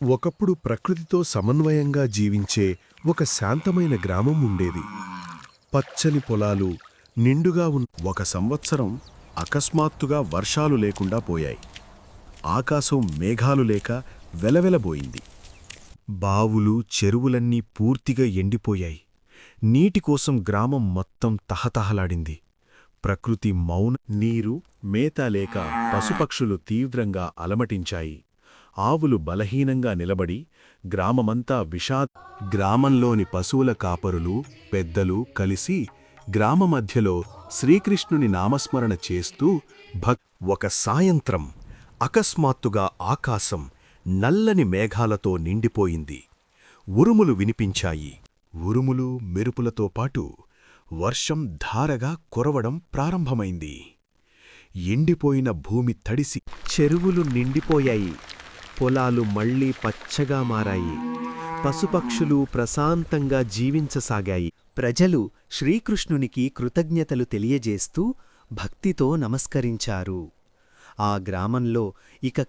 ఒకప్పుడు ప్రకృతితో సమన్వయంగా జీవించే ఒక శాంతమైన గ్రామం ఉండేది. పచ్చని పొలాలు, నిండుగా ఒక సంవత్సరం అకస్మాత్తుగా వర్షాలు లేకుండా పోయాయి. ఆకాశం మేఘాలు లేక వెలవెలబోయింది. బావులు, చెరువులన్నీ పూర్తిగా ఎండిపోయాయి. నీటికోసం గ్రామం మొత్తం తహతహలాడింది. ప్రకృతి నీరు, మేత లేక పశుపక్షులు తీవ్రంగా అలమటించాయి. ఆవులు బలహీనంగా నిలబడి గ్రామమంతా గ్రామంలోని పశువుల కాపరులు, పెద్దలు కలిసి గ్రామమధ్యలో శ్రీకృష్ణుని నామస్మరణ చేస్తూ ఒక సాయంత్రం అకస్మాత్తుగా ఆకాశం నల్లని మేఘాలతో నిండిపోయింది. ఉరుములు వినిపించాయి. ఉరుములు, మెరుపులతో పాటు వర్షం ధారగా కురవడం ప్రారంభమైంది. ఎండిపోయిన భూమి తడిసి చెరువులు నిండిపోయాయి. పొలాలు మళ్లీ పచ్చగా మారాయి. పశుపక్షులు ప్రశాంతంగా జీవించసాగాయి. ప్రజలు శ్రీకృష్ణునికి కృతజ్ఞతలు తెలియజేస్తూ భక్తితో నమస్కరించారు. ఆ గ్రామంలో ఇక